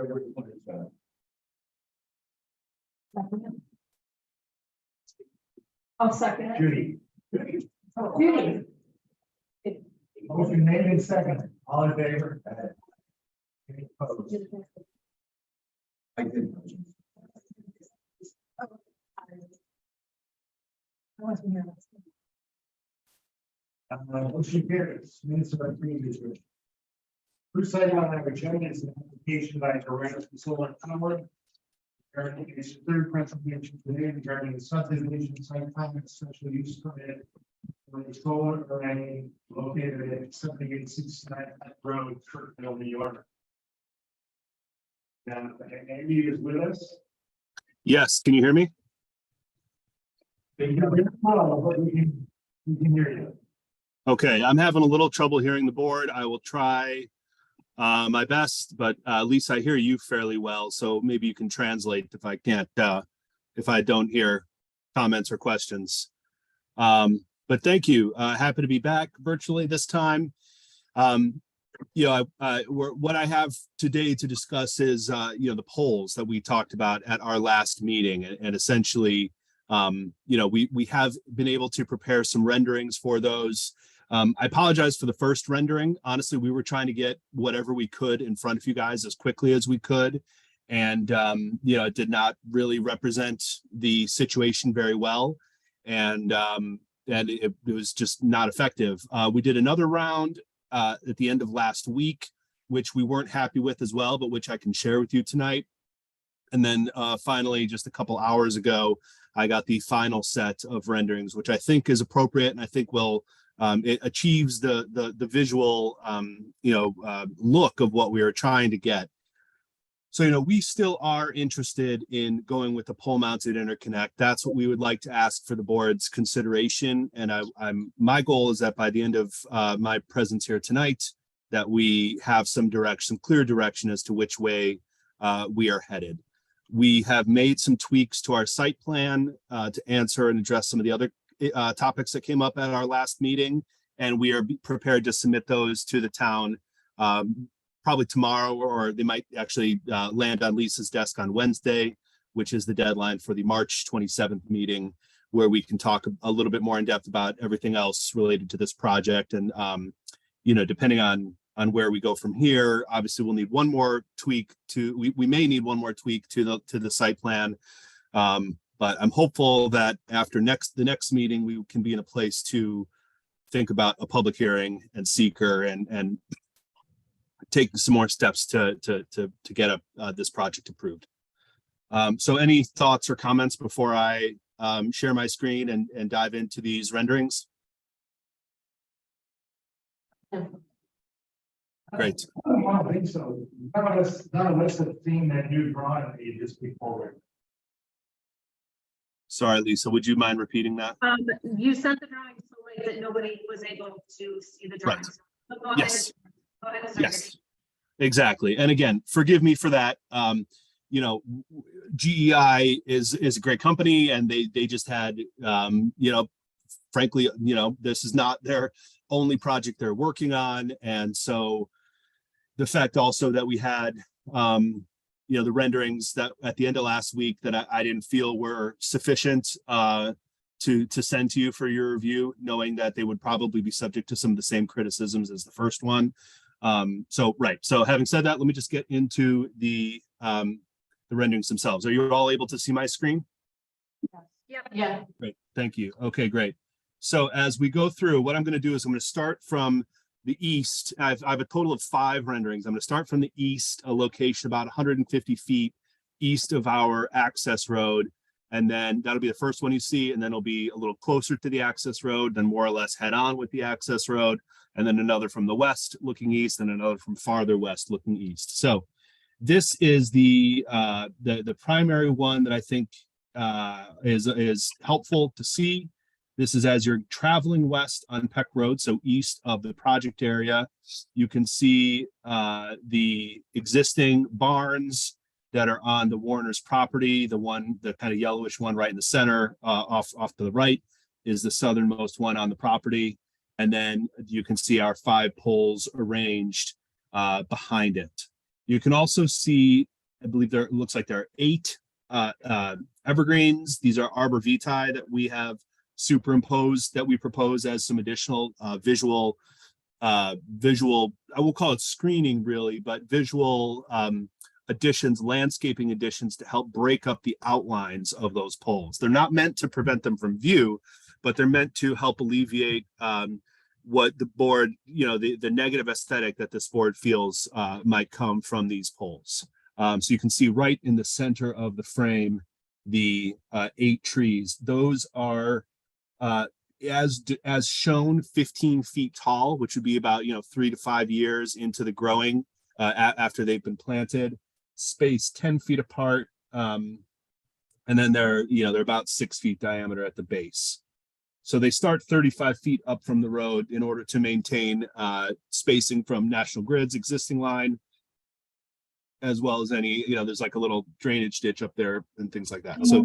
February 27th. I'll second it. Judy. Judy. Motion made and seconded. All in favor? Any opposed? I did. Motion carries. Minutes of our previous meeting. First item on our agenda is an application by Horizon Solar Power. Regarding its third presentation today regarding the subdivision site plan and special use permit for the solar array located at 7869 Road, Kirkville, New York. Now, Andy is with us. Yes, can you hear me? But we can hear you. Okay, I'm having a little trouble hearing the board. I will try my best, but at least I hear you fairly well. So maybe you can translate if I can't, if I don't hear comments or questions. But thank you. Happy to be back virtually this time. What I have today to discuss is, the polls that we talked about at our last meeting, and essentially, we have been able to prepare some renderings for those. I apologize for the first rendering. Honestly, we were trying to get whatever we could in front of you guys as quickly as we could. And, it did really represent the situation very well. And it was just not effective. We did another round at the end of last week, which we weren't happy with as well, but which I can share with you tonight. And then finally, just a couple hours ago, I got the final set of renderings, which I think is appropriate, and I think will it achieves the visual look of what we are trying to get. So we still are interested in going with the pole mounted interconnect. That's what we would like to ask for the board's consideration. And my goal is that by the end of my presence here tonight, that we have some clear direction as to which way we are headed. We have made some tweaks to our site plan to answer and address some of the other topics that came up at our last meeting, and we are prepared to submit those to the town probably tomorrow, or they might actually land on Lisa's desk on Wednesday, which is the deadline for the March 27th meeting, where we can talk a little bit more in depth about everything else related to this project. And depending on where we go from here, obviously we'll need one more tweak we may need one more tweak to the site plan. But I'm hopeful that after the next meeting, we can be in a place to think about a public hearing and seeker and take some more steps to get this project approved. So any thoughts or comments before I share my screen and dive into these renderings? Great. I don't think so. None of us have seen that new drawing that you just put forward. Sorry, Lisa, would you mind repeating that? You sent the drawings so late that nobody was able to see the drawings. So go ahead. Yes. Go ahead and start. Yes, exactly. And again, forgive me for that. GEI is a great company, and they just had, frankly, this is not their only project they're working on. And so the fact also that we had, the renderings that at the end of last week that I didn't feel were sufficient to send to you for your review, knowing that they would probably be subject to some of the same criticisms as the first one. So having said that, let me just get into the renderings themselves. Are you all able to see my screen? Yep. Yeah. Great, thank you. Okay, great. So as we go through, what I'm going to do is I'm going to start from the east. I have a total of 5 renderings. I'm going to start from the east, a location about 150 feet east of our access road. And then that'll be the first one you see. And then it'll be a little closer to the access road, then more or less head on with the access road. And then another from the west looking east, and another from farther west looking east. So this is the primary one that I think is helpful to see. This is as you're traveling west on Peck Road, so east of the project area. You can see the existing barns that are on the Warner's property. The kind of yellowish one right in the center, off to the right, is the southernmost one on the property. And then you can see our 5 poles arranged behind it. You can also see I believe it looks like there are 8 evergreens. These are arborvitae that we have superimposed, that we propose as some additional visual, I will call it screening really, but visual additions, landscaping additions to help break up the outlines of those poles. They're not meant to prevent them from view, but they're meant to help alleviate what the board, the negative aesthetic that this board feels might come from these poles. So you can see right in the center of the frame, the 8 trees. Those are as shown 15 feet tall, which would be about 3 to 5 years into the growing after they've been planted, spaced 10 feet apart, and then they're about 6 feet diameter at the base. So they start 35 feet up from the road in order to maintain spacing from National Grid's existing line, as well as any, there's like a little drainage ditch up there and things like that. So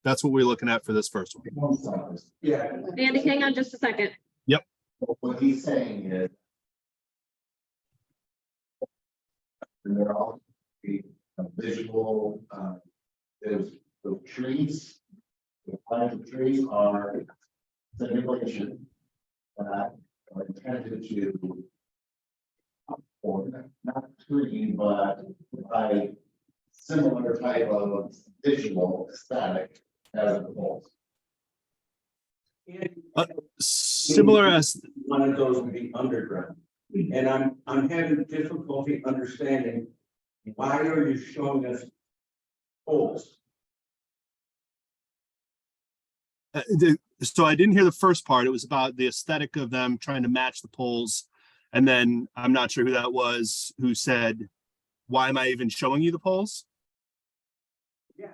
that's what we're looking at for this first one. Yeah. Andy, hang on just a second. Yep. What he's saying is they're all a visual, there's the trees, the lines of trees are simulation that are intended to, or not screen, but by similar type of visual aesthetic as the poles. Similar as One of those would be underground. And I'm having difficulty understanding, why are you showing us poles? so I didn't hear the first part. It was about the aesthetic of them trying to match the poles. And then I'm not sure who that was who said, why am I even showing you the poles? Yeah,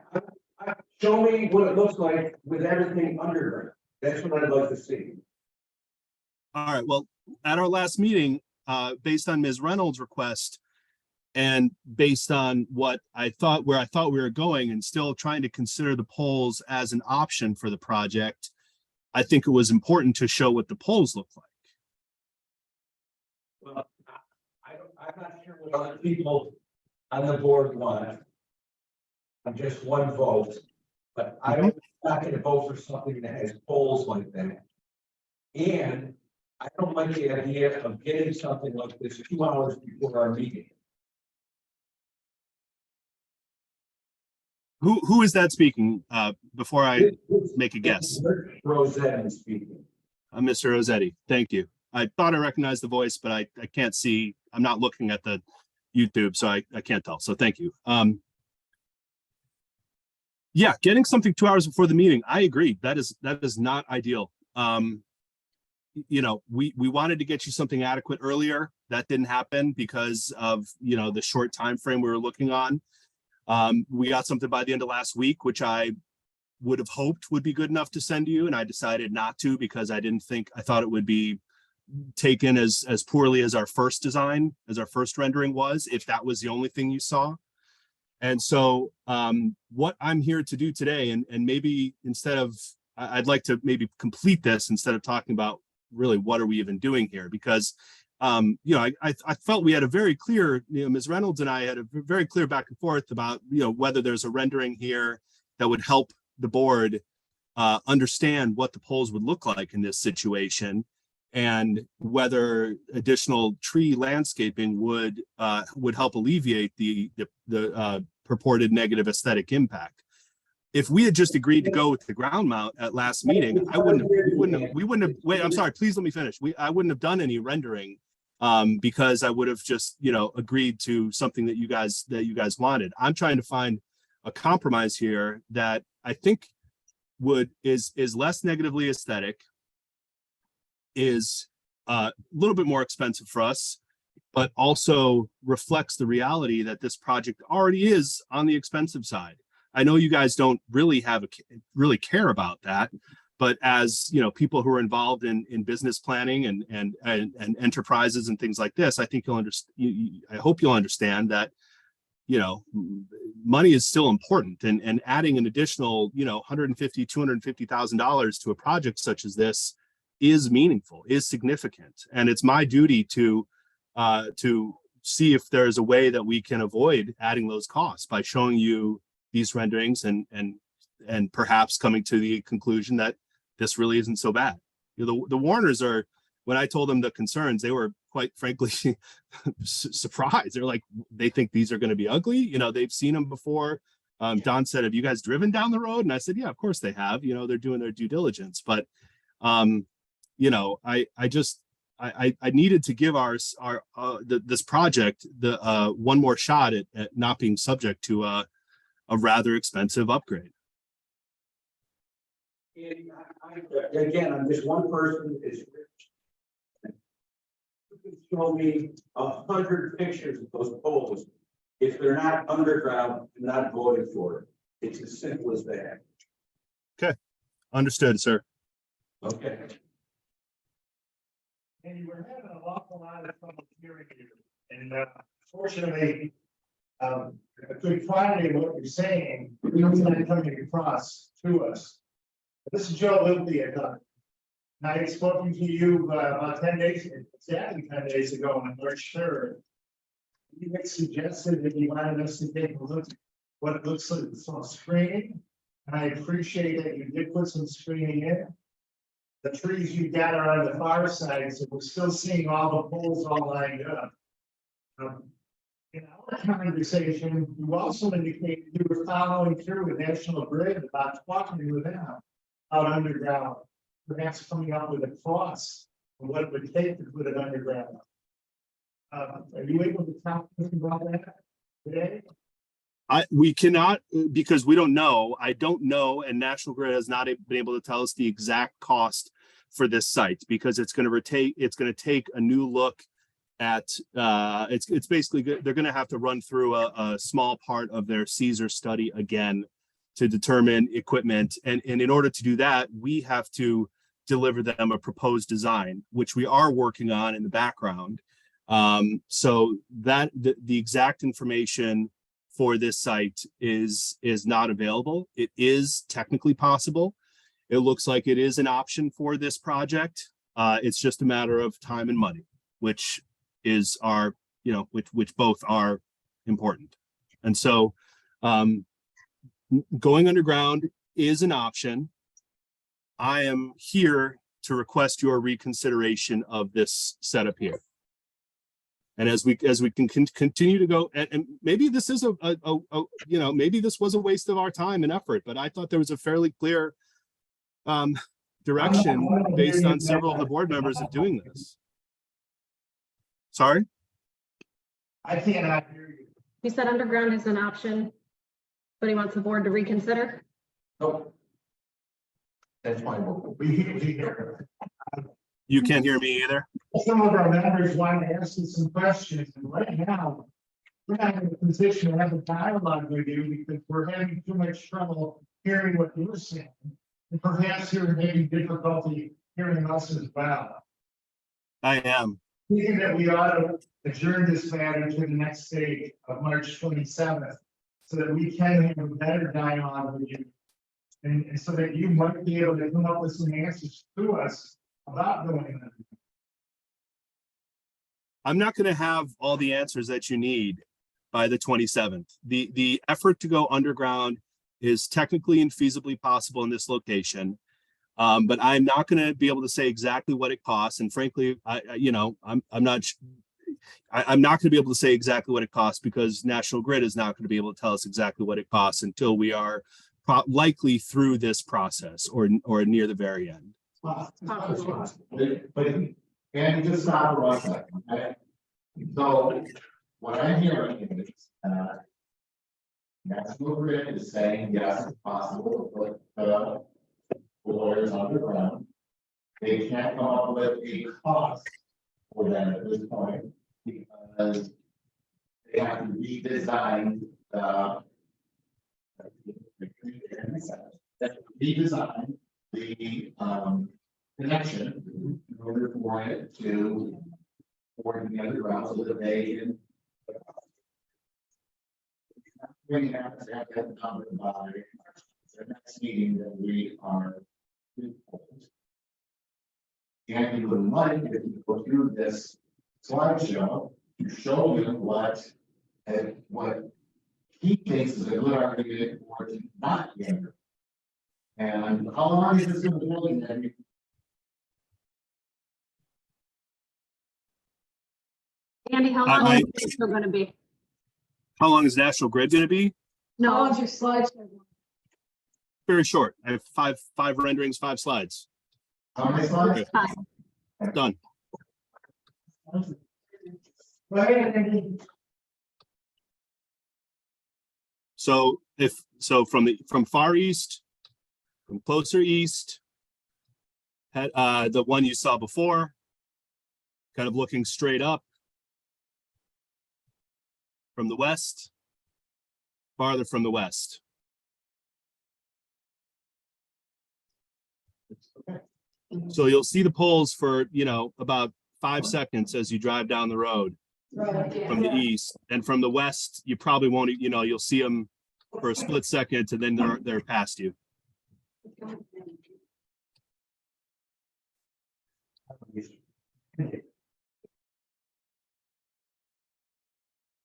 show me what it looks like with everything underground. That's what I'd like to see. All right, well, at our last meeting, based on Ms. Reynolds' request and based on where I thought we were going and still trying to consider the poles as an option for the project, I think it was important to show what the poles look like. Well, I'm not sure what other people on the board want. I'm just one vote, but I'm not going to vote for something that has poles like that. And I don't like the idea of getting something like this 2 hours before our meeting. Who is that speaking? Before I make a guess. Rosetti speaking. Mr. Rossetti, thank you. I thought I recognized the voice, but I can't see. I'm not looking at the YouTube, so I can't tell. So thank you. Yeah, getting something 2 hours before the meeting, I agree. That is not ideal. We wanted to get you something adequate earlier. That didn't happen because of the short time frame we were looking on. We got something by the end of last week, which I would have hoped would be good enough to send you, and I decided not to because I thought it would be taken as poorly as our first design, as our first rendering was, if that was the only thing you saw. And so what I'm here to do today, and maybe I'd like to maybe complete this instead of talking about really what are we even doing here, because I felt we had a very clear, Ms. Reynolds and I had a very clear back and forth about whether there's a rendering here that would help the board understand what the poles would look like in this situation, and whether additional tree landscaping would help alleviate the purported negative aesthetic impact. If we had just agreed to go with the ground mount at last meeting, we wouldn't have, wait, I'm sorry, please let me finish. I wouldn't have done any rendering because I would have just, agreed to something that you guys wanted. I'm trying to find a compromise here that I think is less negatively aesthetic, is a little bit more expensive for us, but also reflects the reality that this project already is on the expensive side. I know you guys don't really care about that, but as people who are involved in business planning and enterprises and things like this, I think you'll understand. I hope you'll understand that money is still important, and adding an additional $150,000-$250,000 to a project such as this is meaningful, is significant, and it's my duty to see if there's a way that we can avoid adding those costs by showing you these renderings and perhaps coming to the conclusion that this really isn't so bad. You know, the Warners are, when I told them the concerns, they were quite frankly surprised. They're like, they think these are going to be ugly. You know, they've seen them before. Don said, have you guys driven down the road? And I said, yeah, of course they have. You know, they're doing their due diligence. But, you know, I needed to give this project the one more shot at not being subject to a rather expensive upgrade. And again, I'm just one person, is rich. You can show me 100 pictures of those poles. If they're not underground, I'm not voting for it. It's as simple as that. Okay, understood, sir. Okay. And you were having an awful lot of trouble hearing you. And fortunately, a good quantity of what you're saying, it's not coming across to us. This is Joe Limpy again. I had spoken to you about 10 days, exactly 10 days ago on March 3rd. You had suggested that you wanted us to take a look at what it looks like some screening. And I appreciate that you did put some screening in. The trees you got are on the far side, so we're still seeing all the poles all lined up. In our conversation, you also indicated you were following through with National Grid about talking with them out underground, perhaps coming up with a cost of what it would take to put it underground. Are you able to talk to us about that today? We cannot, because we don't know. I don't know, and National Grid has not been able to tell us the exact cost for this site, because it's going to take a new look at it's basically good. They're going to have to run through a small part of their Caesar study again to determine equipment, and in order to do that, we have to deliver them a proposed design, which we are working on in the background. So that the exact information for this site is not available. It is technically possible. It looks like it is an option for this project. It's just a matter of time and money, which is our, you know, which both are important. And so going underground is an option. I am here to request your reconsideration of this setup here. And as we can continue to go, and maybe this is you know, maybe this was a waste of our time and effort, but I thought there was a fairly clear direction based on several of the board members of doing this. Sorry? I cannot hear you. He said underground is an option, but he wants the board to reconsider. Nope. That's my vote. We hear. You can't hear me either? Some of our members want to ask you some questions, and right now, we're not in a position to have a dialogue with you because we're having too much trouble hearing what you're saying. And perhaps you're having difficulty hearing us as well. I am. Thinking that we ought to adjourn this matter to the next stage of March 27th, so that we can have a better dialogue with you. And so that you might be able to come up with some answers to us about going on. I'm not going to have all the answers that you need by the 27th. The effort to go underground is technically and feasibly possible in this location. But I'm not going to be able to say exactly what it costs. And frankly, I'm not going to be able to say exactly what it costs, because National Grid is not going to be able to tell us exactly what it costs until we are likely through this process or near the very end. But and just stop for 1 second, okay? So what I'm hearing is National Grid is saying yes, it's possible to put lawyers underground. They can't come up with a cost for them at this point because they have to redesign the connection in order for it to work in the underground so that they can bring out that number by the next meeting that we are. And you would like, if you go through this slideshow, to show him what he thinks is a good argument for it to not be under. And how long is this going to be? And Andy, how long is this still gonna be? How long is National Grid going to be? No, your slides? Very short. I have five renderings, 5 slides. how many slides? Okay. Done. So from far east, from closer east, the one you saw before, kind of looking straight up. From the west, farther from the west. So you'll see the poles for, about 5 seconds as you drive down the road from the east, and from the west, you probably won't, you'll see them for a split second and then they're past you.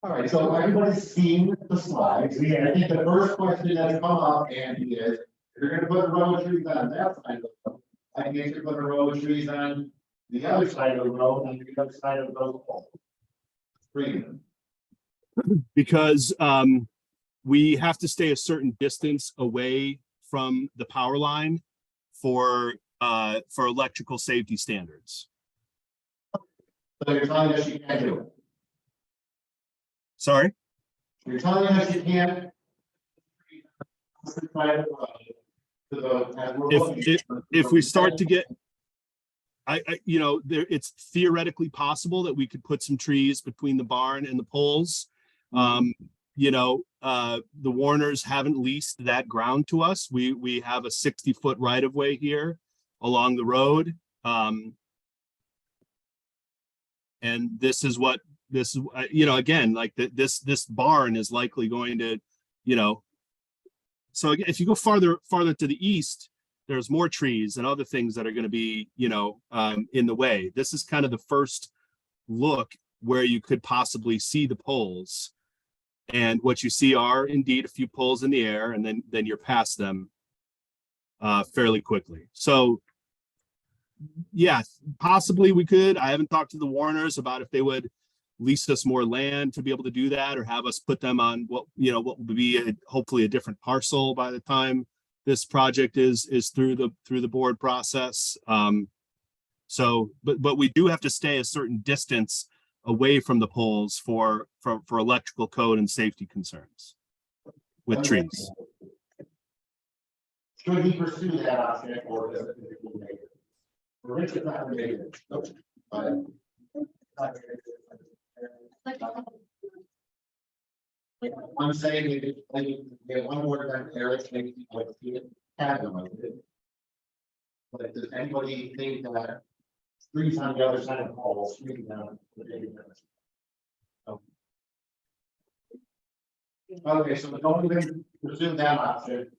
All right, so everybody's seen the slides. I think the first question that's come up, Andy, is if you're gonna put a row of trees on that side of the road, I think you put a row of trees on the other side of the road and the other side of those poles. Screen them. Because we have to stay a certain distance away from the power line for electrical safety standards. So you're telling us you can't do it. Sorry? You're telling us you can't. If we start to get, it's theoretically possible that we could put some trees between the barn and the poles. The Warners haven't leased that ground to us. We have a 60-foot right of way here along the road. And this is again, like this barn is likely going to, so if you go farther to the east, there's more trees and other things that are going to be, in the way. This is kind of the first look where you could possibly see the poles. And what you see are indeed a few poles in the air, and then you're past them fairly quickly. So yeah, possibly we could. I haven't talked to the Warners about if they would lease us more land to be able to do that, or have us put them on what will be hopefully a different parcel by the time this project is through the board process. But we do have to stay a certain distance away from the poles for electrical code and safety concerns with trees. Should he pursue that option or does it make it? Rich is not related. But I'm saying we have one more than Eric, maybe like have them with it. But does anybody think that trees on the other side of the pole, street down? Okay, so don't even pursue that option.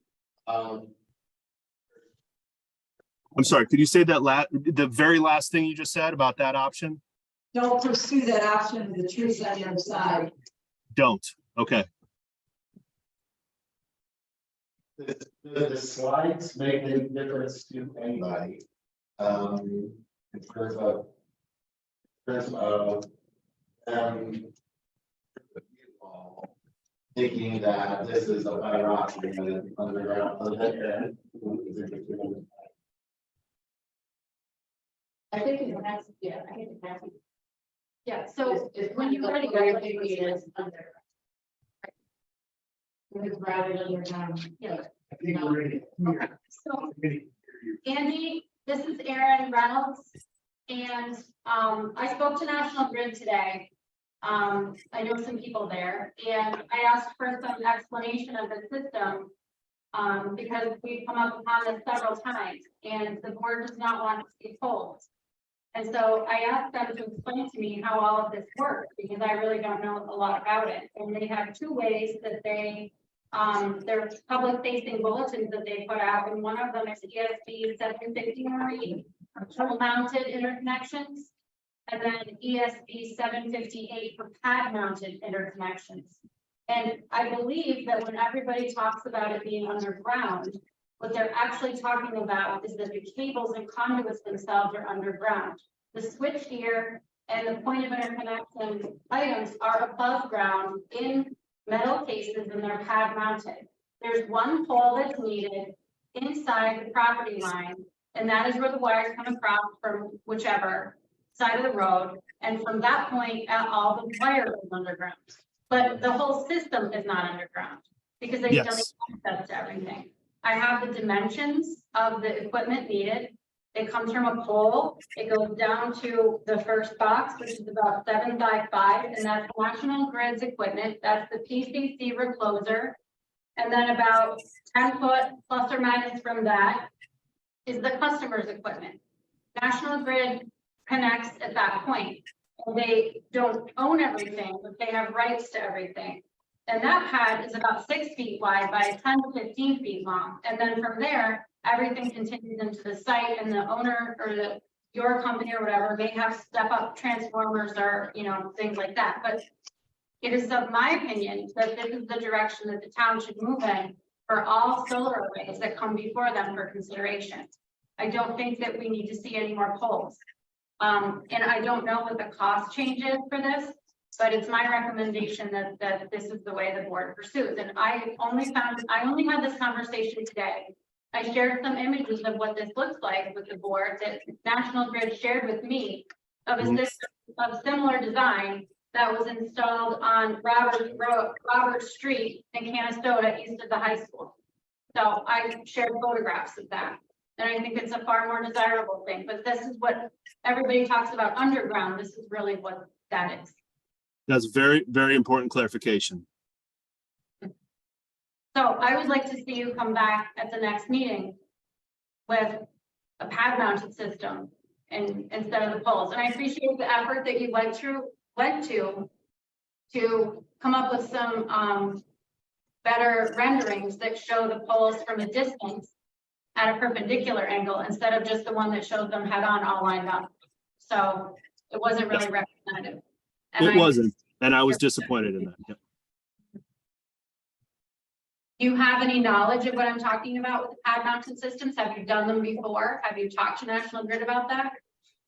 I'm sorry, could you say that the very last thing you just said about that option? Don't pursue that option with the trees on the other side. Don't. Okay. The slides make any difference to anybody. In terms of thinking that this is a better option than underground. I think it's next, yeah, I think it's next. Yeah, so when you're ready, I think it is under. It's rather than your time, yeah. I think we're ready. So Andy, this is Erin Reynolds, and I spoke to National Grid today. I know some people there, and I asked for some explanation of the system. Because we've come up upon this several times, and the board does not want to see poles. And so I asked them to explain to me how all of this works, because I really don't know a lot about it. And they have 2 ways that they, their public facing bulletins that they put out, and one of them is ESP 750 tool mounted interconnections. and then ESB 758 for pad mounted interconnections. And I believe that when everybody talks about it being underground, what they're actually talking about is that the cables and conduits themselves are underground. The switch gear and the point of interconnection items are above ground in metal cases and they're pad mounted. There's one pole that's needed inside the property line, and that is where the wires come across from whichever side of the road. And from that point, all the wire is underground. But the whole system is not underground because they still Yes. need access to everything. I have the dimensions of the equipment needed. It comes from a pole. It goes down to the first box, which is about 7 by 5, and that's National Grid's equipment. That's the PCC recloser. And then about 10 foot plus or minus from that is the customer's equipment. National Grid connects at that point. And they don't own everything, but they have rights to everything. And that pad is about 6 feet wide by 10 to 15 feet long. And then from there, everything continues into the site, and the owner or your company or whatever may have step up transformers or, things like that. But it is of my opinion that this is the direction that the town should move in for all solar arrays that come before them for consideration. I don't think that we need to see any more poles. And I don't know what the cost change is for this, but it's my recommendation that this is the way the board pursues. And I only had this conversation today. I shared some images of what this looks like with the board that National Grid shared with me of a system of similar design that was installed on Robert Street in Canastota, east of the high school. So I shared photographs of that. And I think it's a far more desirable thing, but this is what everybody talks about underground. This is really what that is. That's very, very important clarification. So I would like to see you come back at the next meeting with a pad mounted system and instead of the poles. And I appreciate the effort that you went to come up with some better renderings that show the poles from a distance at a perpendicular angle instead of just the one that shows them head on all lined up. So it wasn't really representative. It wasn't, and I was disappointed in that. Yep. Do you have any knowledge of what I'm talking about with the pad mounted systems? Have you done them before? Have you talked to National Grid about that?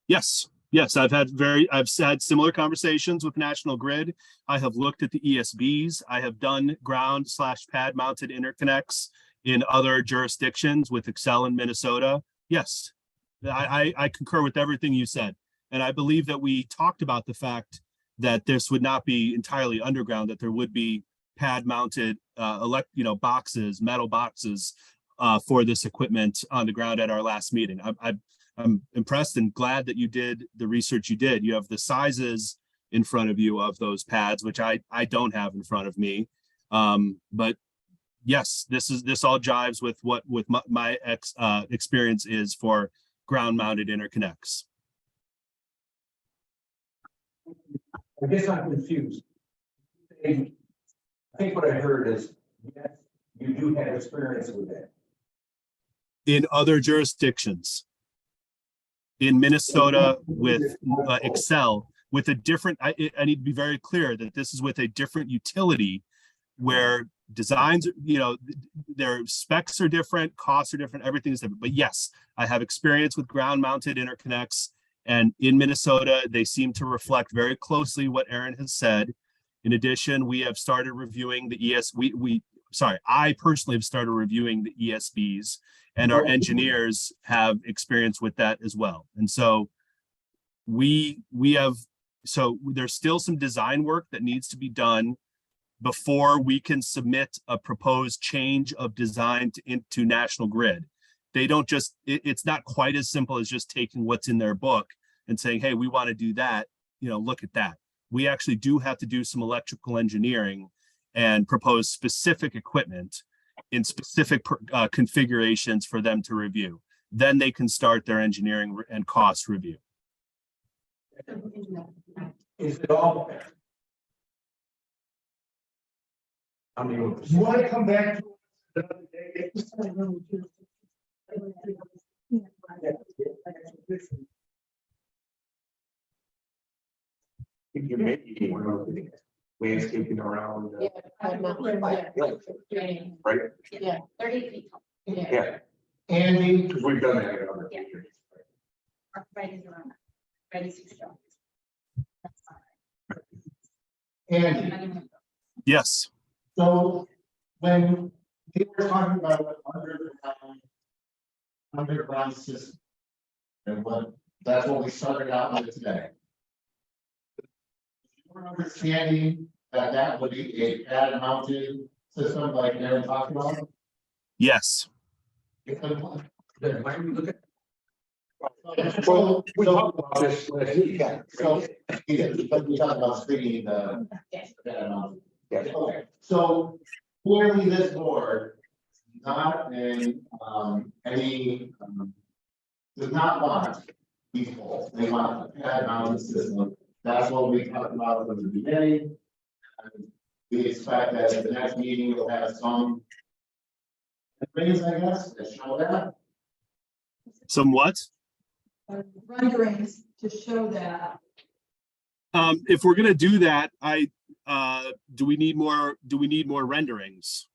Yes, I've had similar conversations with National Grid. I have looked at the ESBs. I have done ground/pad mounted interconnects in other jurisdictions with Excel in Minnesota. Yes, I concur with everything you said. And I believe that we talked about the fact that this would not be entirely underground, that there would be pad mounted boxes, metal boxes for this equipment on the ground at our last meeting. I'm impressed and glad that you did the research you did. You have the sizes in front of you of those pads, which I don't have in front of me. But yes, this all jives with what my experience is for ground mounted interconnects. I guess I'm confused. I think what I heard is, yes, you do have experience with that. In other jurisdictions, in Minnesota with Excel, with a different, I need to be very clear that this is with a different utility where designs, their specs are different, costs are different, everything is different. But yes, I have experience with ground mounted interconnects, and in Minnesota, they seem to reflect very closely what Aaron has said. In addition, we have started reviewing the I personally have started reviewing the ESBs, and our engineers have experience with that as well. And so there's still some design work that needs to be done before we can submit a proposed change of design into National Grid. They don't just, it's not quite as simple as just taking what's in their book and saying, hey, we want to do that, look at that. We actually do have to do some electrical engineering and propose specific equipment in specific configurations for them to review. Then they can start their engineering and cost review. Is it all? I mean, You want to come back to the other day? You maybe one of the landscaping around. Right, Yeah, 30 feet tall. yeah, Andy, because we've done that in other. Yeah. Arthritis around that. Ready to show. Andy, Yes. so when they were talking about underground system. And that's what we started out with today. You're understanding that that would be a pad mounted system like Aaron talked about? Yes. Then why don't we look at? So, We talked about this last week. so, yeah, but we talked about screening the. Yes. pad mounted. Yes. Okay, so clearly this board not in does not want these poles. They want a pad mounted system. That's what we talked about from the beginning. And we expect that at the next meeting, we'll have some things, I guess, that show that. Somewhat. Renderings to show that. If we're gonna do that, do we need more renderings?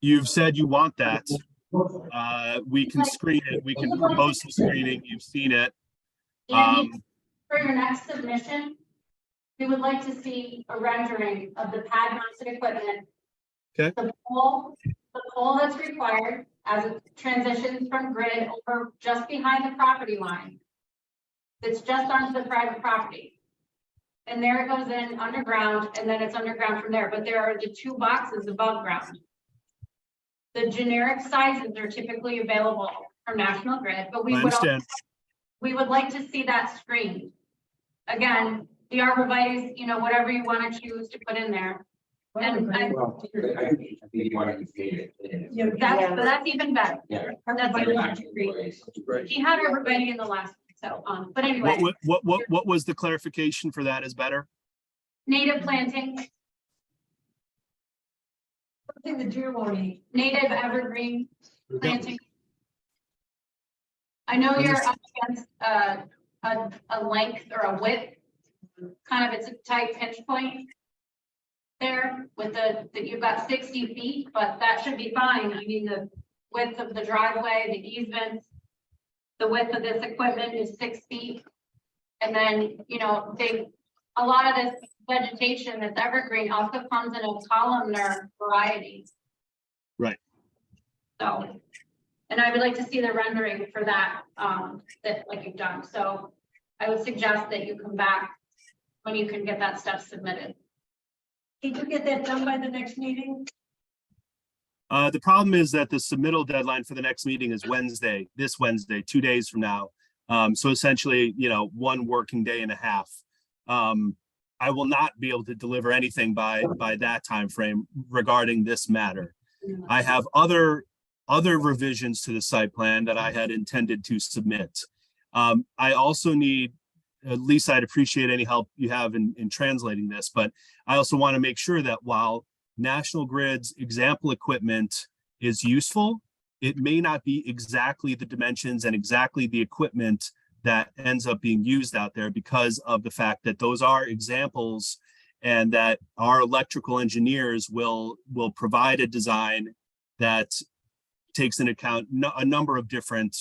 You've said you want that. We can screen it. We can propose some screening. You've seen it. And for your next submission, we would like to see a rendering of the pad mounted equipment. Okay. The pole that's required as it transitions from grid over just behind the property line. It's just onto the private property. And there it goes in underground, and then it's underground from there, but there are the 2 boxes above ground. The generic sizes are typically available from National Grid, but I understand. we would like to see that screened. Again, the arborvitae, whatever you want to choose to put in there. And Well, I think you want to see it. that's even better. Yeah. That's great. He had everybody in the last, so, but anyway, What was the clarification for that is better? native planting, Something the deer won't eat. native evergreen planting. I know you're up against a length or a width, kind of it's a tight pinch point there with that you've got 60 feet, but that should be fine. I mean, the width of the driveway, the easement, the width of this equipment is 6 feet. And then, a lot of this vegetation that's evergreen also comes in a columnar variety. Right. So, and I would like to see the rendering for that, that like you've done. So I would suggest that you come back when you can get that stuff submitted. Can you get that done by the next meeting? The problem is that the submittal deadline for the next meeting is this Wednesday, 2 days from now. So essentially, 1 working day and a half. I will not be able to deliver anything by that time frame regarding this matter. I have other revisions to the site plan that I had intended to submit. I also need, at least I'd appreciate any help you have in translating this, but I also want to make sure that while National Grid's example equipment is useful, it may not be exactly the dimensions and exactly the equipment that ends up being used out there because of the fact that those are examples and that our electrical engineers will provide a design that takes into account a number of different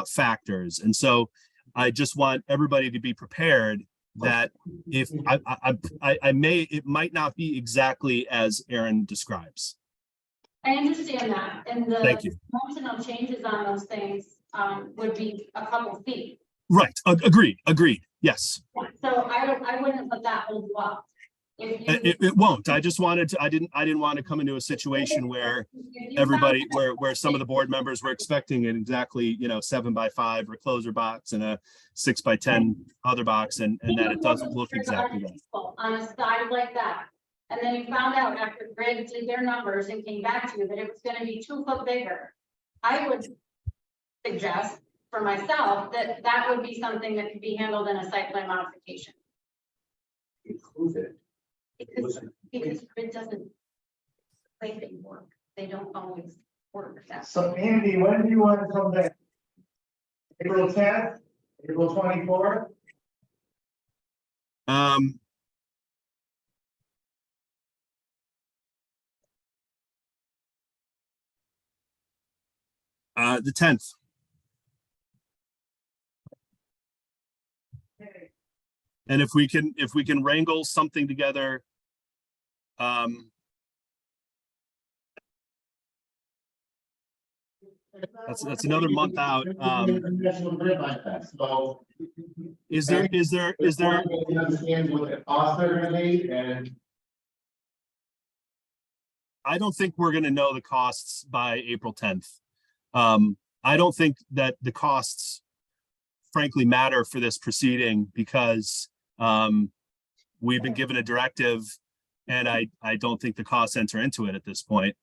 factors. And so I just want everybody to be prepared that if it might not be exactly as Aaron describes. I understand that. And Thank you. the dimensional changes on those things would be a couple feet. Right. Agreed. Yes. So I wouldn't let that hold you up. It won't. I just wanted to, I didn't want to come into a situation where everybody, where some of the board members were expecting it exactly, 7x5 recloser box and a 6x10 other box and that it doesn't look exactly that. On a side like that. And then you found out after Grid did their numbers and came back to you that it was going to be 2 foot bigger. I would suggest for myself that would be something that could be handled in a site plan modification. Include Because Grid doesn't play they work. They don't always work that. So Andy, when do you want to come back? April 10th? April 24th. The 10th. And if we can wrangle something together, that's another month out. National Grid like that, so. Is there Understand what the costs are gonna be and. I don't think we're going to know the costs by April 10th. I don't think that the costs frankly matter for this proceeding because we've been given a directive and I don't think the costs enter into it at this point.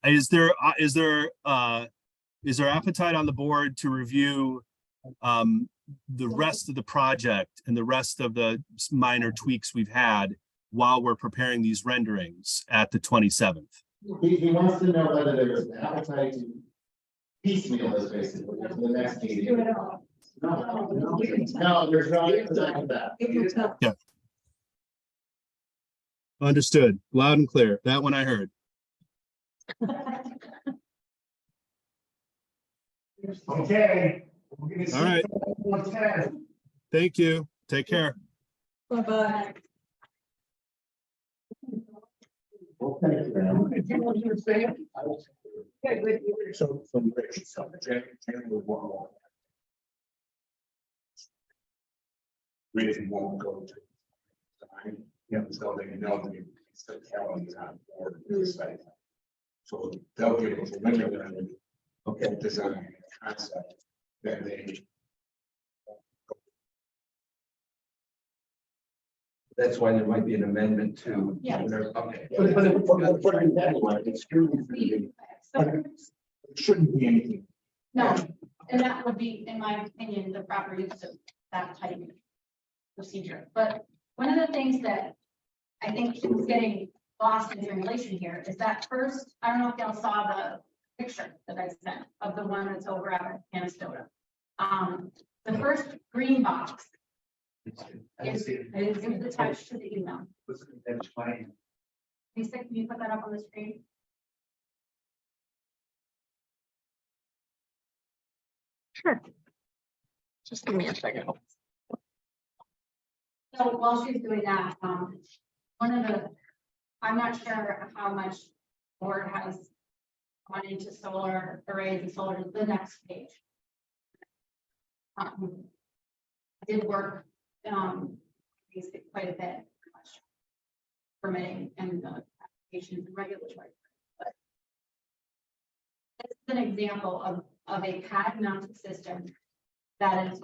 Is there appetite on the board to review the rest of the project and the rest of the minor tweaks we've had while we're preparing these renderings at the 27th? He wants to know whether there's an appetite to piecemeal this basically to the next meeting. Do it all. No, there's no appetite for that. Yeah. Understood. Loud and clear. That one I heard. Okay. We're gonna see All right. April 10th. Thank you. Take care. Bye-bye. Okay, Graham. Really won't go to. Time, so they know the calendar on board with the site. So they'll give us a preliminary, okay, design concept, then they. That's why there might be an amendment to. Yeah. Okay. But it's true. So, It shouldn't be anything. no, and that would be, in my opinion, the proper use of that type of procedure. But one of the things that I think is getting lost in translation here is that first, I don't know if y'all saw the picture that I sent of the one that's over at Canastota. The first green box is attached to the email. Lisa, can you put that up on the screen? Sure. Just give me a second. So while she's doing that, I'm not sure how much board has gone into solar arrays and solar, the next page. I did work, basically quite a bit, permitting and the applications and regulatory. But this is an example of a pad mounted system that is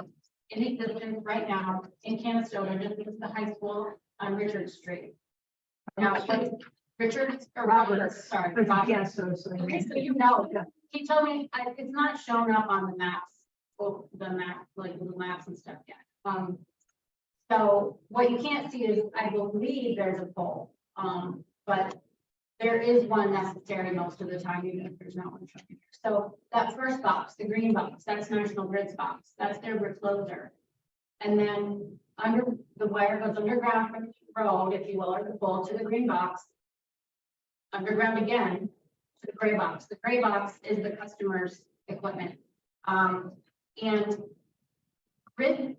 in existence right now in Canastota, just because the high school on Richard Street. Now, Richards or Roberts, sorry. Yes, so. Okay, so you know, he told me it's not shown up on the maps, well, the map, like Google Maps and stuff yet. So what you can't see is, I believe there's a pole, but there is one necessary most of the time, even if there's not one shown here. So that first box, the green box, that's National Grid's box, that's their recloser. And then under the wire goes underground from the road, if you will, or the pole to the green box. Underground again to the gray box. The gray box is the customer's equipment. And Grid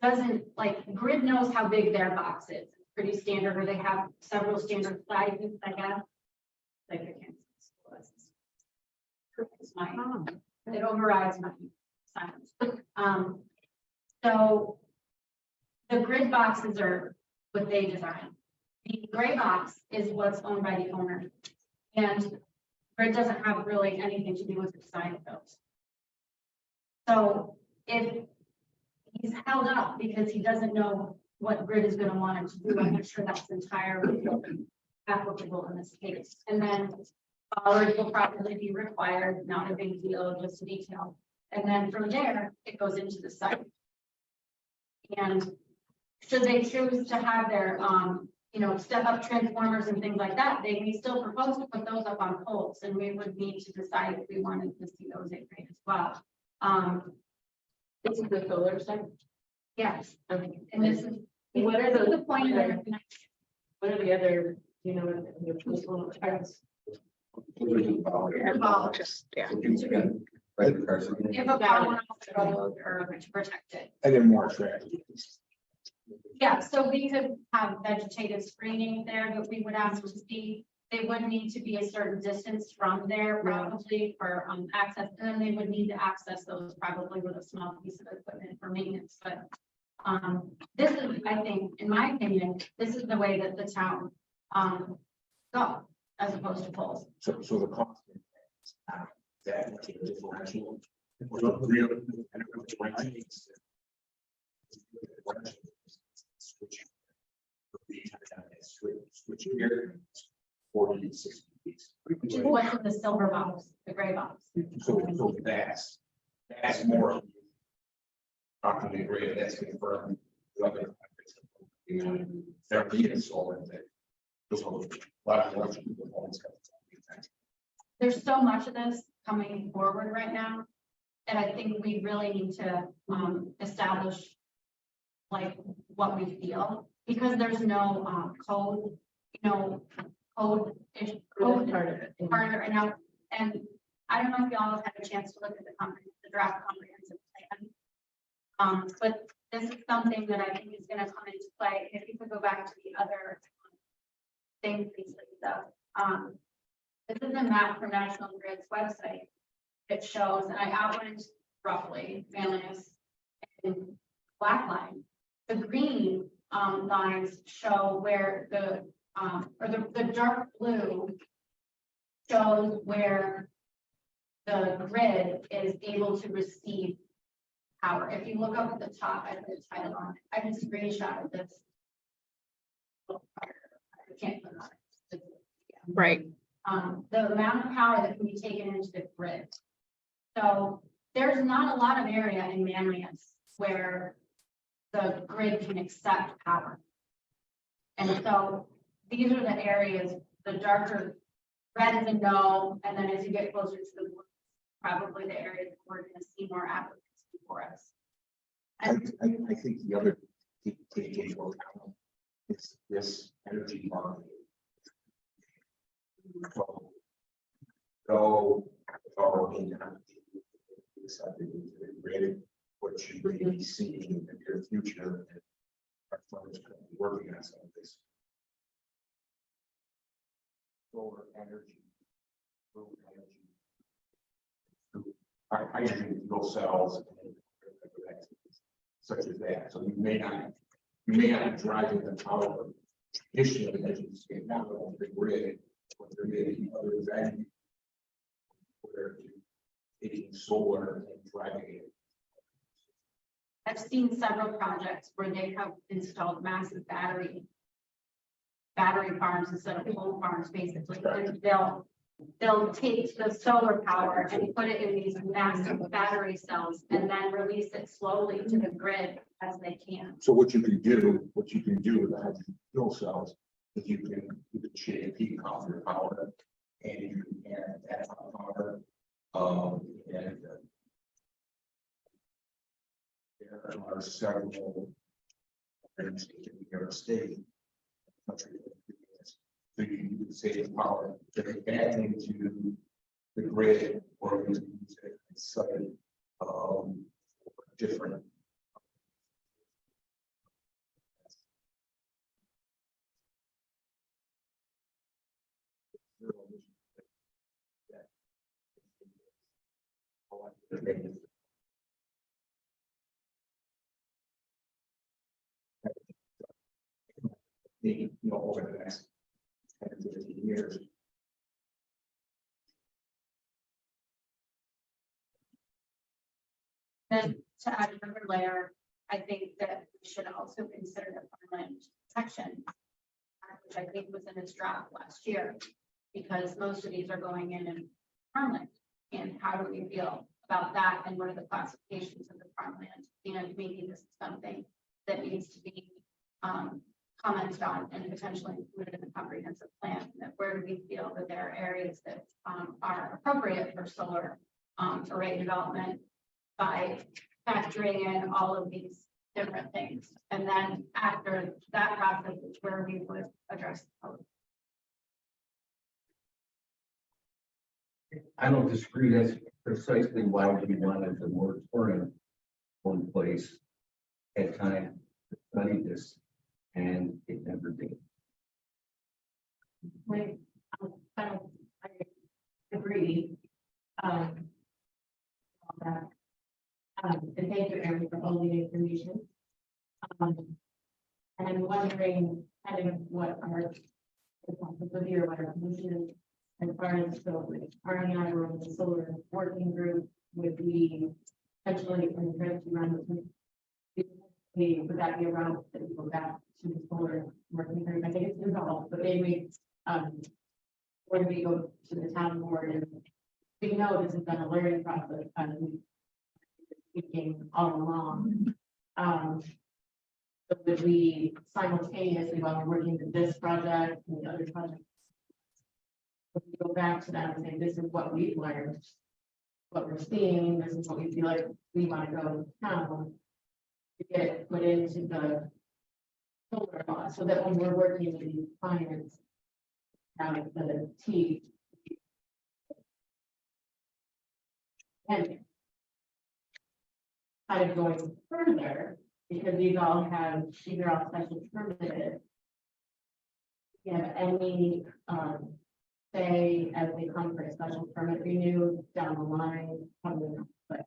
doesn't, like, Grid knows how big their box is. It's pretty standard, or they have several standard sizes, I guess. Like I can't. It's my, it overrides my silence. So the Grid boxes are what they design. The gray box is what's owned by the owner. And Grid doesn't have really anything to do with the design of those. So if he's held up because he doesn't know what Grid is going to want him to do, I'm not sure that's entirely applicable in this case. And then it will probably be required, not a big deal, just a detail. And then from there, it goes into the site. And should they choose to have their, step up transformers and things like that, they may still propose to put those up on poles, and we would need to decide if we wanted to see those in grade as well. This is the solar side. Yes, Okay. and this is. What are this is the- The point of the connection. What are the other, you know, the little types? Just, yeah. Right, person. If a car went off the road or to protect it. And then more attractive. Yeah, so we could have vegetative screening there, but we would have to see, they would need to be a certain distance from there probably for access. And then they would need to access those probably with a small piece of equipment for maintenance, but this is, I think, in my opinion, this is the way that the town go as opposed to poles. So the cost. That much of a differential. Switch here. 40 to 60 weeks. What's in the silver box, the gray box? So that's more. Talking to agree, that's confirmed. The other. There be solar that. There's a lot of electric components. There's so much of this coming forward right now. And I think we really need to establish like what we feel, because there's no code, you know, code Part of it. part right now. And I don't know if y'all have had a chance to look at the draft comprehensive plan. But this is something that I think is gonna come into play. If you could go back to the other thing, please, Lisa. This is a map from National Grid's website. It shows, and I outlined roughly Manlius and black line. The green lines show where the dark blue shows where the grid is able to receive power. If you look up at the top, I put a title on it. I can screenshot this. I can't put it on it. Right. The amount of power that can be taken into the grid. So there's not a lot of area in Manlius where the grid can accept power. And so these are the areas, the darker red is a no, and then as you get closer to the blue, probably the areas where we're going to see more applicants before us. I think the other take into account is this energy market. So, already not decided to grid, what you may be seeing in the near future. Our firm is currently working on some of this. Solar energy. Hydrogen fuel cells. Such as that, so you may not be driving the power traditionally as you see now on the grid, but there may be other value. Where taking solar and driving it. I've seen several projects where they have installed massive battery farms instead of pole farms, basically. And they'll take the solar power and put it in these massive battery cells and then release it slowly to the grid as they can. So what you can do with the hydrogen fuel cells is you can shave peak off your power and you can add that power. And there are several in New York State. So you can save power, get it back into the grid, or you can use it inside different. Over the next 10 to 15 years. Then to add another layer, I think that we should also consider the farmland section, which I think was in its draft last year, because most of these are going in farmland. And how do we feel about that? And what are the classifications of the farmland? You know, maybe this is something that needs to be commented on and potentially included in the comprehensive plan. That where do we feel that there are areas that are appropriate for solar array development by factoring in all of these different things. And then after that process is where we would address the code. I don't disagree. That's precisely why we wanted the moratorium in place at time to study this, and it never did. Like, I agree. That. And thank you, Erin, for all the information. And I'm wondering kind of what our responsibility or what our position is as far as so our and I were on the solar working group would be potentially encouraged to run. Would that be around that we go back to the solar working group? I think it's involved, but maybe when we go to the town board and we know this has been a learning process and speaking all along. But would we simultaneously while we're working with this project and the other project? If we go back to that and say, this is what we've learned, what we're seeing, this is what we feel like we want to go to town to get it put into the solar law, so that when we're working with these clients, have the T. And kind of going further, because these are all special permitted. You have any, say, as they come for a special permit renewed down the line, probably not, but,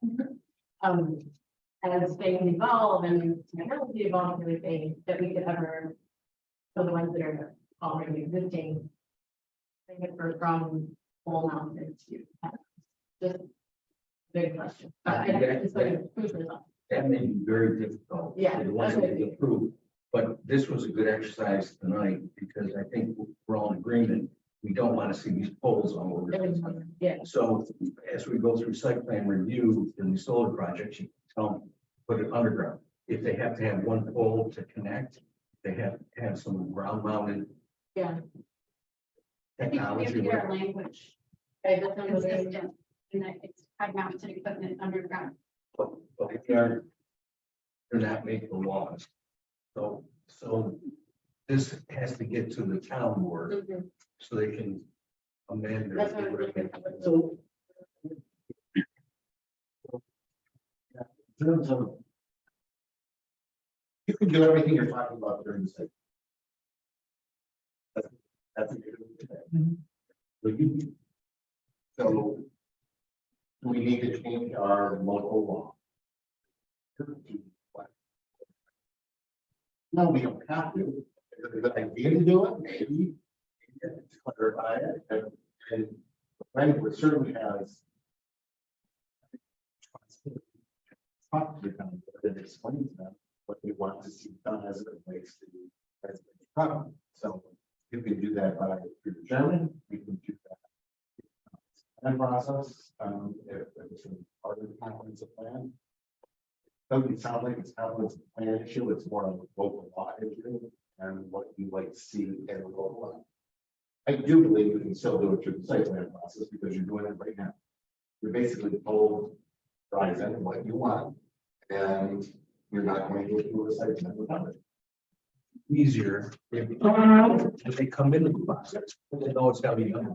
as things evolve and technology evolves, really think that we could ever, for the ones that are already existing, think it for from pole mounted to, just big question. But I just like food for thought. That may be very difficult. Yeah, The ones that's that what we it is. approve, but this was a good exercise tonight, because I think we're all in agreement. We don't want to see these poles all over. the place. Yeah, So as we go through site plan review in the solar projects, you tell them, put it underground. If they have to have one pole to connect, they have to have some ground mounted yeah. I think we have technology. to get our language. Consistent, and that it's high mounted equipment underground. But they're not making the laws. So this has to get to the town board so they can amend. That's what I'm their- looking So. In terms of. You can do everything you're talking about during the site. That's a good. So do we need to change our local law? No, we don't have to. Is it a good idea to do it? Maybe. To clarify it, and the planning board certainly has. Talk to them, and explain to them what they want to see done as it relates to the residential problem. So you can do that by through the chairman, we can do that. And process, if it's part of the comprehensive plan. Doesn't sound like it's a plan issue, it's more of a local law issue and what you like to see in a local law. I do believe we can still do it through the site plan process because you're doing it right now. You're basically told, drive in what you want, and you're not going to go through a site plan without it. Easier if they come into the process, they know it's gotta be done.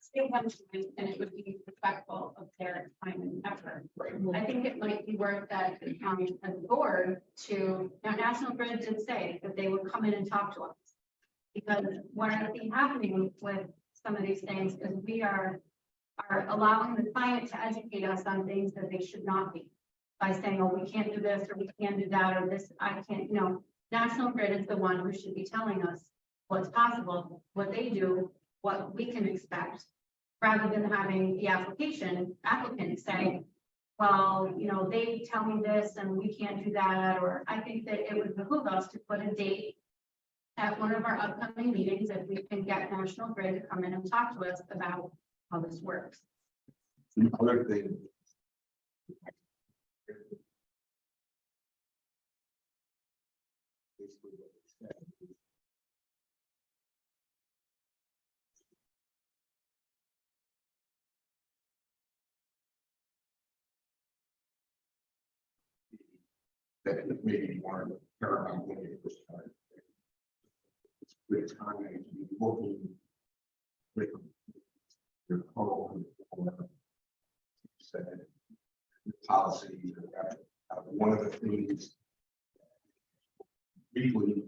Stay one time, and it would be respectful of their time and effort. I think it might be worth that the county as a board to, now National Grid did say that they would come in and talk to us. Because what I see happening with some of these things is we are allowing the client to educate us on things that they should not be. By saying, oh, we can't do this, or we can't do that, or this, I can't, National Grid is the one who should be telling us what's possible, what they do, what we can expect. Rather than having the applicant say, well, they tell me this and we can't do that, or I think that it would behoove us to put a date at one of our upcoming meetings if we can get National Grid to come in and talk to us about how this works. Another thing that maybe weren't paramount when you first started. It's good time to be working with your code or said the policy. One of the things really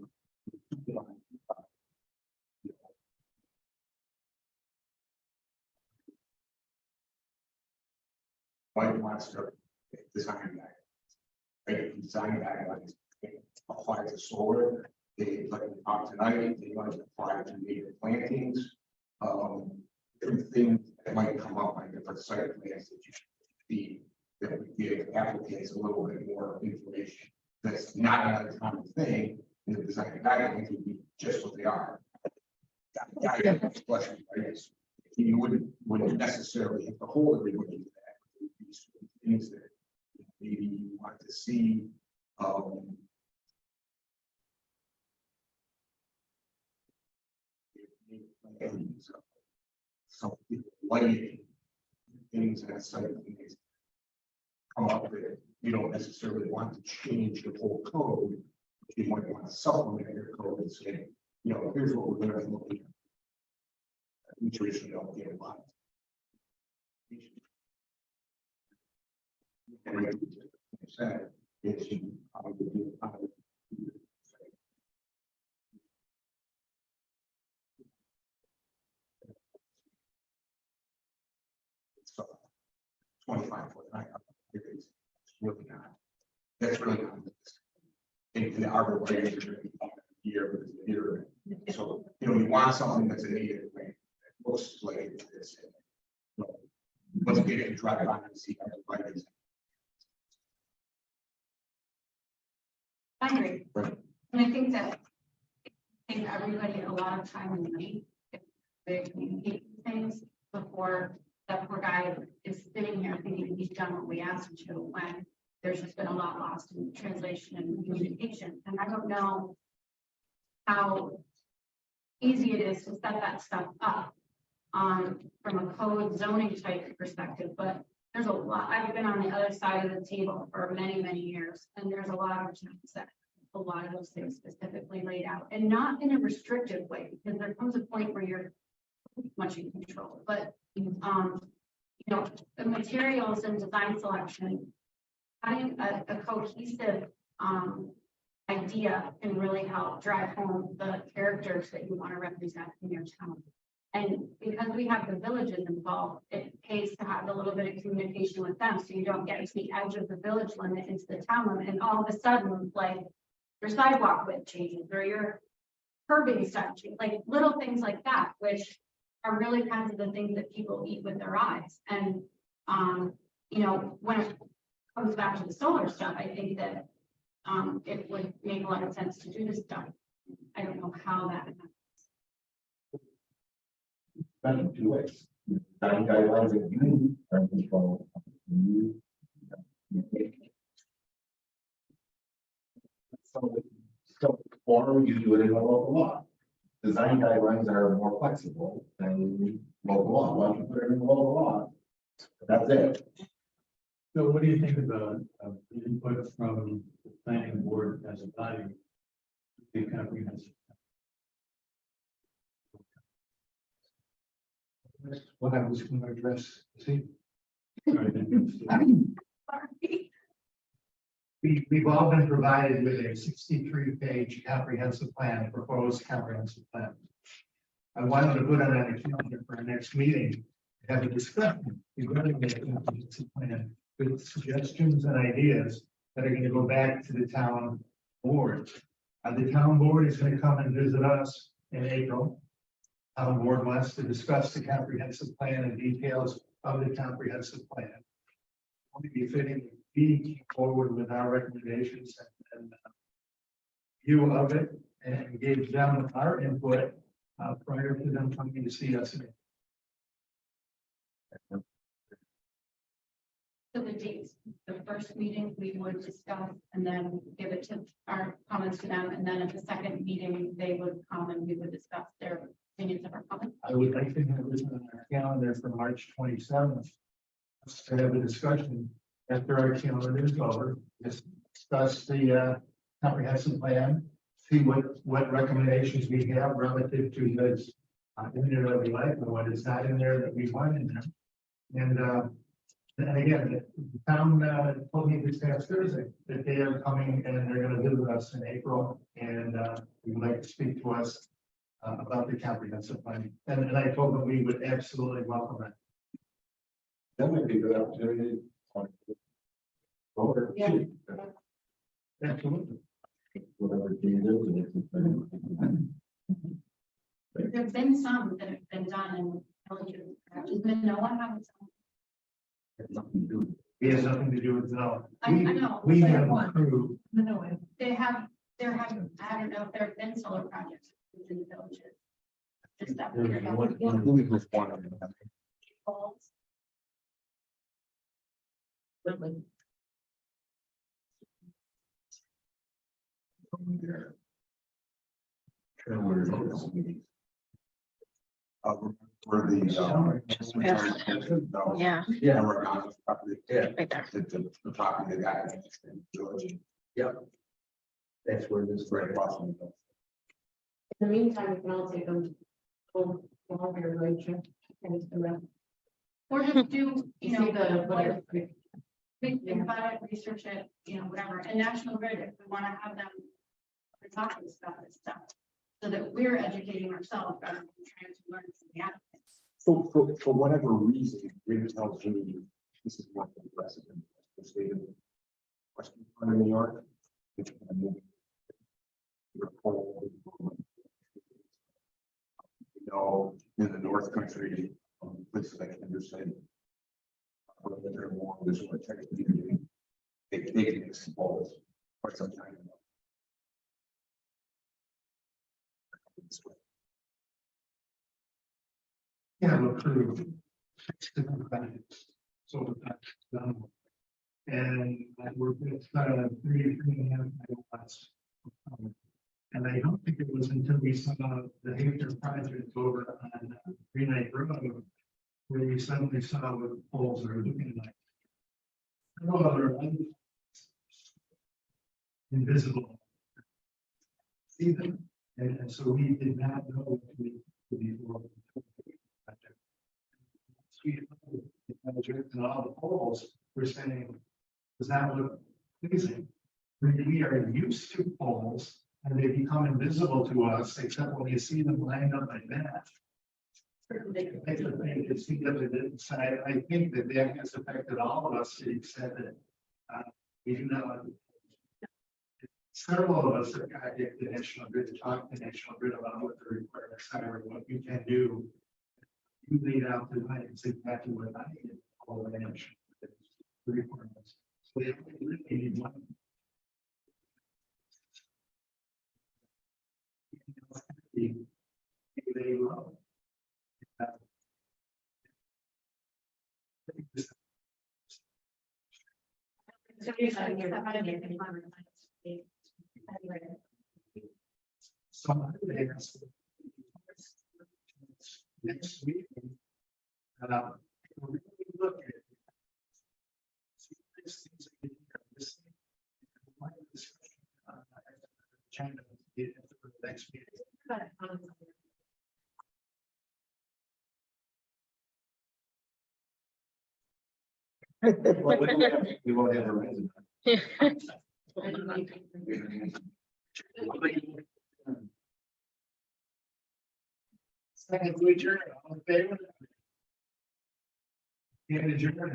Mike wants to design that. Right, design guidelines apply to solar. They like we talked tonight, they want to apply to native plantings. Different things that might come up on different site plans that you should see that would give applicants a little bit more information. That's not an uncommon thing in the design guidelines would be just what they are. Question, right? You wouldn't necessarily have to hold everybody to that. There would be certain things that maybe you want to see. Some lighting things that site things come up that you don't necessarily want to change the whole code. You might want to supplement your code and say, you know, here's what we're going to be looking at. We traditionally don't get a lot. And like I said, it's so 25 foot. It's really not. That's really not. In the arbor here, so you know you want something that's a native plant that looks like this. Once you get it, you drive by and see how it like is. I agree. Right. And I think that give everybody a lot of time and money if they communicate things before that poor guy is sitting here thinking he's done what we asked him to when there's just been a lot lost in translation and communication. And I don't know how easy it is to set that stuff up from a code zoning type perspective, but there's a lot. I've been on the other side of the table for many, many years, and there's a lot of times that a lot of those things specifically laid out, and not in a restrictive way, because there comes a point where you're much in control. But you know, the materials and design selection, having a cohesive idea can really help drive home the characters that you want to represent in your town. And because we have the villages involved, it pays to have a little bit of communication with them, so you don't get to the edge of the village limit into the town limit, and all of a sudden, like your sidewalk width changes or your curbing stuff, like little things like that, which are really kinds of the things that people eat with their eyes. And you know, when it comes back to the solar stuff, I think that it would make a lot of sense to do this stuff. I don't know how that happens. Done in two ways. Design guidelines that you are in control of. So form you do it in a local law. Design guidelines are more flexible than local law. Why don't you put it in the local law? That's it. So what do you think about the input from the planning board as a body? The comprehensive. That's what I was going to address. See? We've all been provided with a 63-page comprehensive plan, proposed comprehensive plan. I wanted to put it on a calendar for our next meeting, to have a discussion regarding the comprehensive plan with suggestions and ideas that are going to go back to the town board. The town board is going to come and visit us in April. Town board wants to discuss the comprehensive plan and details of the comprehensive plan. Only be fitting be forward with our recommendations and view of it and engage them with our input prior to them coming to see us. So the dates, the first meeting we would discuss and then give it to our comments to them, and then at the second meeting, they would come and we would discuss their opinions of our comments. I would like to have this on our calendar for March 27th. To have a discussion after our calendar is over, just discuss the comprehensive plan, see what recommendations we have relative to this in there that we like, and what is not in there that we want in there. And again, the town told me this past Thursday that they are coming and they're gonna visit us in April, and we would like to speak to us about the comprehensive plan. And I told them we would absolutely welcome it. That might be a good opportunity. Or. Yeah. Absolutely. Whatever changes. There've been some that have been done and there's been no one having some. It has nothing to do with no. I know. We but have one. approved. No, there have, I don't know if there have been solar projects in the villages. Just up here. I believe there's one of them. For the. Yeah, Yeah, We're on the property. yeah, right there. The property they got in Georgia. that's where this. Right across from In the meantime, we can all take them home, along here, right, Jim? And it's the rest. Or just do, You see the, whatever. think about it, research it, whatever, and National Grid, if we want to have them. We're talking about this stuff, so that we're educating ourselves rather than trying to learn from the applicants. So for whatever reason, Green tells me this is not the precedent. The state of Western part of New York. Which kind of moving. In the North Country, places like Henderson. They're more of this sort of tech community. They can expose for some time. Yeah, approved. So that's done. And I worked with 3.5 megawatts. And I don't think it was until we saw the Hampton project over on Green Lake Road, where we suddenly saw what the poles are looking like. No, they're invisible. See them, and so we did not know what we before. And all the polls were saying, does that look pleasing? We are used to polls and they become invisible to us, except when you see them lined up like that. I think that has affected all of us to the extent that we do not. Several of us have contacted the National Grid to talk to the National Grid about what the requirements are and what you can do. You laid out the line, it's exactly what I did, all the National Grid requirements. So they really need one. They love. So you're saying you're not gonna get any longer. Some they ask next week. We're really look at it. See, these things are getting here. This thing, my discussion, China, get into the next meeting. We won't have a resident. Second, we adjourn, all in favor? And adjourn.